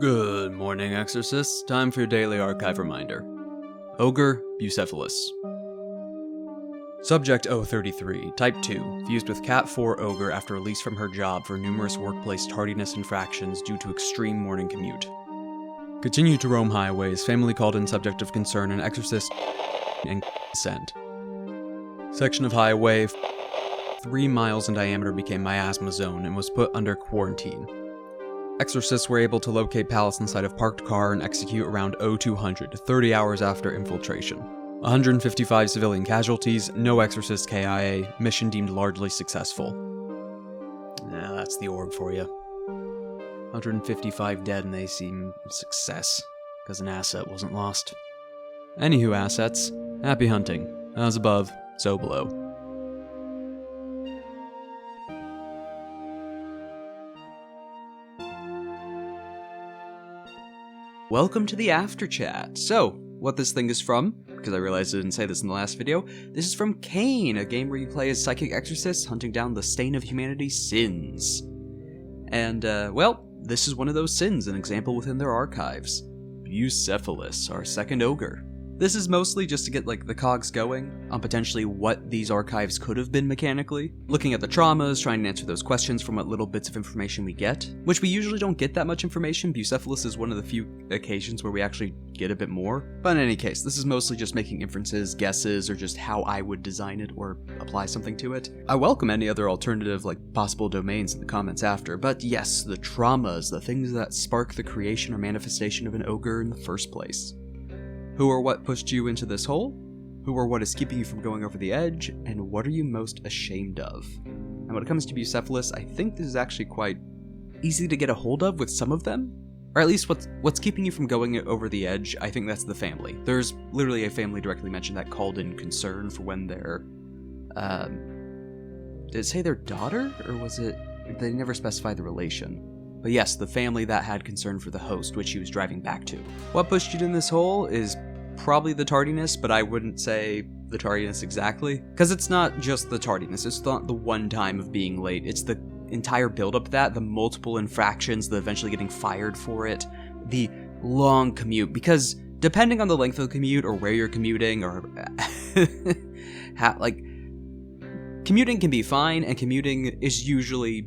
Good morning, Exorcists. Time for your daily archive reminder. Ogre, Bucephalus. Subject 033, Type 2, fused with Cat 4 Ogre after release from her job for numerous workplace tardiness infractions due to extreme morning commute. Continued to roam highways, family called in subject of concern, and Exorcist and sent. Section of highway 3 miles in diameter became miasma zone and was put under quarantine. Exorcists were able to locate Palace inside of parked car and execute around 0200, 30 hours after infiltration. 155 civilian casualties, no Exorcist KIA, mission deemed largely successful. Yeah, that's the org for you. 155 dead and they seem a success, because an asset wasn't lost. Anywho assets, happy hunting. As above, so below. Welcome to the After Chat. So, what this thing is from, because I realized I didn't say this in the last video, this is from CAIN, a game where you play as psychic exorcists hunting down the stain of humanity's sins. And, well, this is one of those sins, an example within their archives. Bucephalus, our second ogre. This is mostly just to get, the cogs going on potentially what these archives could have been mechanically. Looking at the traumas, trying to answer those questions from what little bits of information we get, which we usually don't get that much information. Bucephalus is one of the few occasions where we actually get a bit more. But in any case, this is mostly just making inferences, guesses, or just how I would design it or apply something to it. I welcome any other alternative, possible domains in the comments after, but yes, the traumas, the things that spark the creation or manifestation of an ogre in the first place. Who or what pushed you into this hole? Who or what is keeping you from going over the edge? And what are you most ashamed of? And when it comes to Bucephalus, I think this is actually quite easy to get a hold of with some of them. Or at least what's keeping you from going over the edge, I think that's the family. There's literally a family directly mentioned that called in concern for when their, did it say their daughter? Or was it, they never specified the relation. But yes, the family that had concern for the host, which he was driving back to. What pushed you in this hole is probably the tardiness, but I wouldn't say the tardiness exactly. Because it's not just the tardiness, it's not the one time of being late, it's the entire build-up to that, the multiple infractions, the eventually getting fired for it, the long commute, because depending on the length of the commute, or where you're commuting, or commuting can be fine, and commuting is usually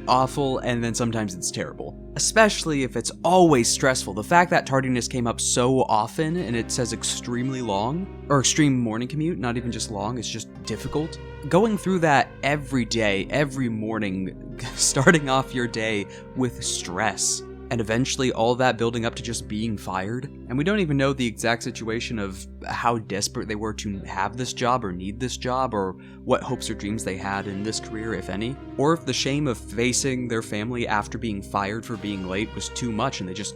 awful, and then sometimes it's terrible. Especially if it's always stressful. The fact that tardiness came up so often, and it says extremely long, or extreme morning commute, not even just long, it's just difficult. Going through that every day, every morning, starting off your day with stress, and eventually all that building up to just being fired. And we don't even know the exact situation of how desperate they were to have this job or need this job, or what hopes or dreams they had in this career, if any. Or if the shame of facing their family after being fired for being late was too much and they just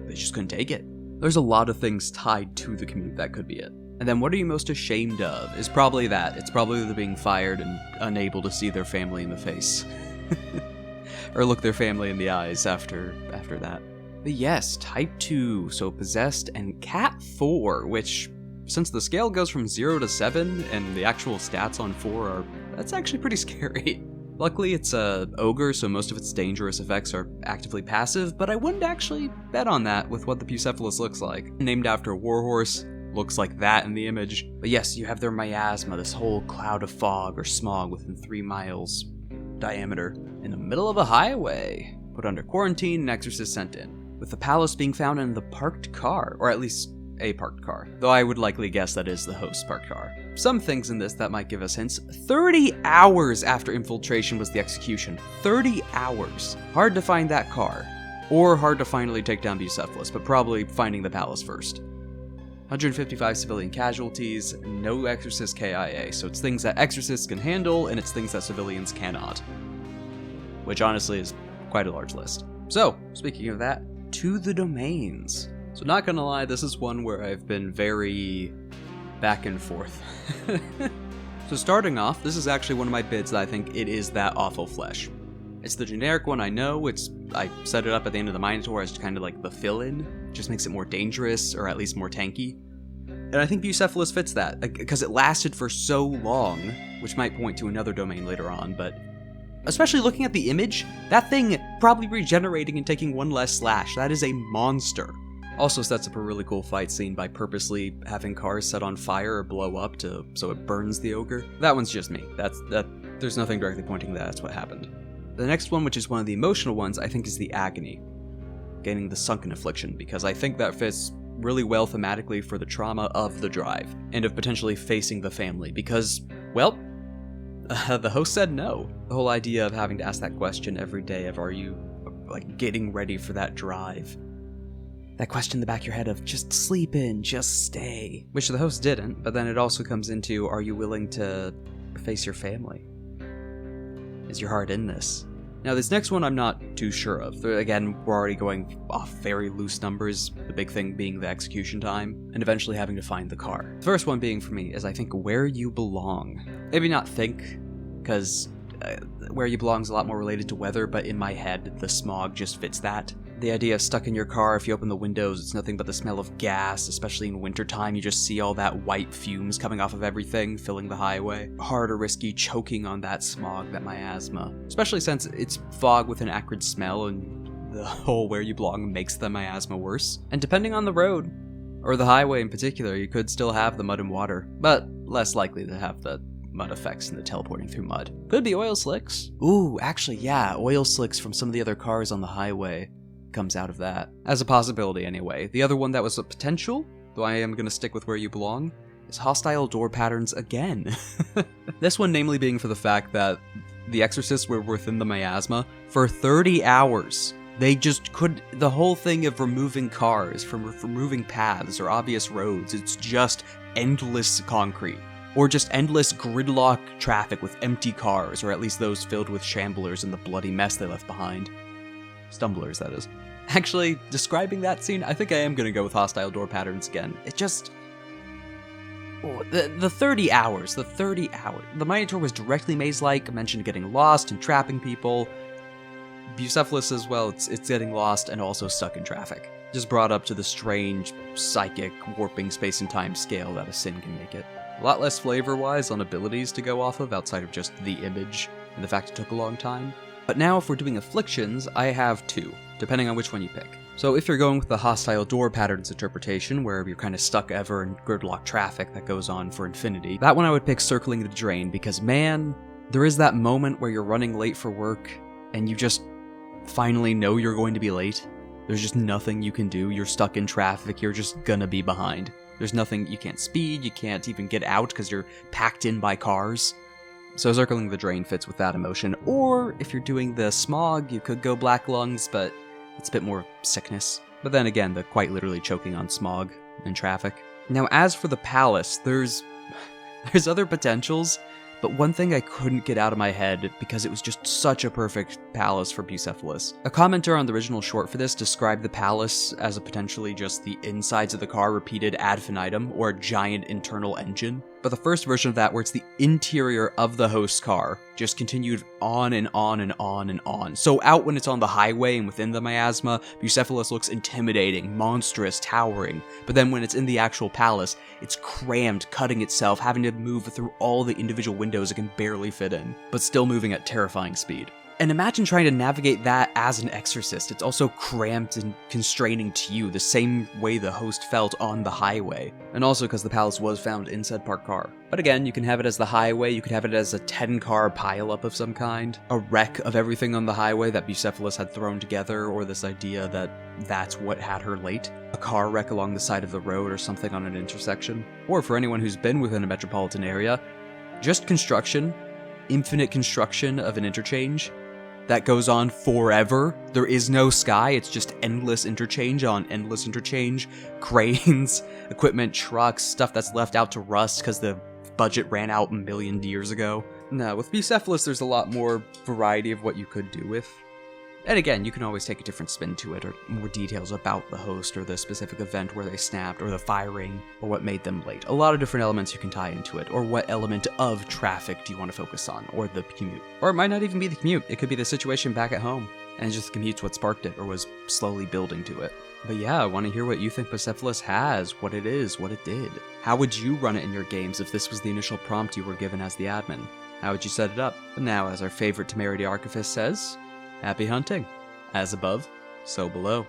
couldn't take it. There's a lot of things tied to the commute that could be it. And then what are you most ashamed of is probably that. It's probably the being fired and unable to see their family in the face. Or look their family in the eyes after that. But yes, Type 2, so Possessed, and Cat 4, which, since the scale goes from 0 to 7, and the actual stats on 4 that's actually pretty scary. Luckily, it's a ogre, so most of its dangerous effects are actively passive, but I wouldn't actually bet on that with what the Bucephalus looks like. Named after a warhorse, looks like that in the image. But yes, you have their miasma, this whole cloud of fog or smog within 3 miles diameter in the middle of a highway, put under quarantine and Exorcist sent in, with the palace being found in the parked car, or at least a parked car, though I would likely guess that is the host's parked car. Some things in this that might give us hints. 30 hours after infiltration was the execution. 30 hours. Hard to find that car, or hard to finally take down Bucephalus, but probably finding the palace first. 155 civilian casualties, no Exorcist KIA, so it's things that Exorcists can handle, and it's things that civilians cannot. Which honestly is quite a large list. So, speaking of that, to the domains. So not gonna lie, this is one where I've been very back and forth. So starting off, this is actually one of my bids that I think it is that awful flesh. It's the generic one, I know, I set it up at the end of the Minotaur as kind of like the fill-in, just makes it more dangerous, or at least more tanky. And I think Bucephalus fits that, because it lasted for so long, which might point to another domain later on, but Especially looking at the image, that thing probably regenerating and taking one less slash. That is a monster. Also sets up a really cool fight scene by purposely having cars set on fire or blow up so it burns the ogre. That one's just me. There's nothing directly pointing that that's what happened. The next one, which is one of the emotional ones, I think is the agony. Gaining the sunken affliction, because I think that fits really well thematically for the trauma of the drive, and of potentially facing the family, because, well, the host said no. The whole idea of having to ask that question every day of are you, like, getting ready for that drive? That question in the back of your head of just sleep in, just stay. Which the host didn't, but then it also comes into, are you willing to face your family? Is your heart in this? Now, this next one I'm not too sure of. Again, we're already going off very loose numbers, the big thing being the execution time, and eventually having to find the car. The first one being for me is, I think, where you belong. Maybe not think, because where you belong is a lot more related to weather, but in my head, the smog just fits that. The idea of stuck in your car, if you open the windows, it's nothing but the smell of gas, especially in wintertime. You just see all that white fumes coming off of everything, filling the highway. Hard or risky choking on that smog, that miasma. Especially since it's fog with an acrid smell, and the whole where you belong makes the miasma worse. And depending on the road, or the highway in particular, you could still have the mud and water, but less likely to have the mud effects and the teleporting through mud. Could be oil slicks. Ooh, actually, yeah, oil slicks from some of the other cars on the highway comes out of that. As a possibility, anyway. The other one that was a potential, though I am going to stick with where you belong, is hostile door patterns again. This one namely being for the fact that the Exorcists were within the miasma for 30 hours. They just could, the whole thing of removing cars, from removing paths or obvious roads, it's just endless concrete. Or just endless gridlock traffic with empty cars, or at least those filled with shamblers and the bloody mess they left behind. Stumblers, that is. Actually, describing that scene, I think I am gonna go with hostile door patterns again. It just... Oh, the 30 hours. The Minotaur was directly maze-like, mentioned getting lost and trapping people. Bucephalus as well, it's getting lost and also stuck in traffic. Just brought up to the strange, psychic, warping space and time scale that a sin can make it. A lot less flavor-wise on abilities to go off of outside of just the image and the fact it took a long time. But now if we're doing afflictions, I have two, depending on which one you pick. So if you're going with the hostile door patterns interpretation, where you're kind of stuck ever in gridlock traffic that goes on for infinity, that one I would pick circling the drain, because man, there is that moment where you're running late for work, and you just finally know you're going to be late. There's just nothing you can do, you're stuck in traffic, you're just gonna be behind. There's nothing, you can't speed, you can't even get out because you're packed in by cars. So circling the drain fits with that emotion. Or if you're doing the smog, you could go black lungs, but it's a bit more sickness. But then again, the quite literally choking on smog and traffic. Now as for the palace, there's other potentials, but one thing I couldn't get out of my head because it was just such a perfect palace for Bucephalus. A commenter on the original short for this described the palace as a potentially just the insides of the car repeated ad infinitum, or a giant internal engine. But the first version of that, where it's the interior of the host's car, just continued on and on and on and on. So out when it's on the highway and within the miasma, Bucephalus looks intimidating, monstrous, towering. But then when it's in the actual palace, it's crammed, cutting itself, having to move through all the individual windows it can barely fit in, but still moving at terrifying speed. And imagine trying to navigate that as an exorcist. It's also cramped and constraining to you, the same way the host felt on the highway. And also because the palace was found in said parked car. But again, you can have it as the highway, you could have it as a 10-car pileup of some kind, a wreck of everything on the highway that Bucephalus had thrown together, or this idea that that's what had her late. A car wreck along the side of the road or something on an intersection. Or for anyone who's been within a metropolitan area, just construction, infinite construction of an interchange, that goes on forever. There is no sky, it's just endless interchange on endless interchange, cranes, equipment, trucks, stuff that's left out to rust because the budget ran out a million years ago. No, with Bucephalus there's a lot more variety of what you could do with. And again, you can always take a different spin to it, or more details about the host, or the specific event where they snapped, or the firing, or what made them late. A lot of different elements you can tie into it, or what element of traffic do you want to focus on, or the commute. Or it might not even be the commute, it could be the situation back at home, and just the commute's what sparked it, or was slowly building to it. But yeah, I want to hear what you think Bucephalus has, what it is, what it did. How would you run it in your games if this was the initial prompt you were given as the admin? How would you set it up? Now, as our favorite temerity archivist says, happy hunting. As above, so below.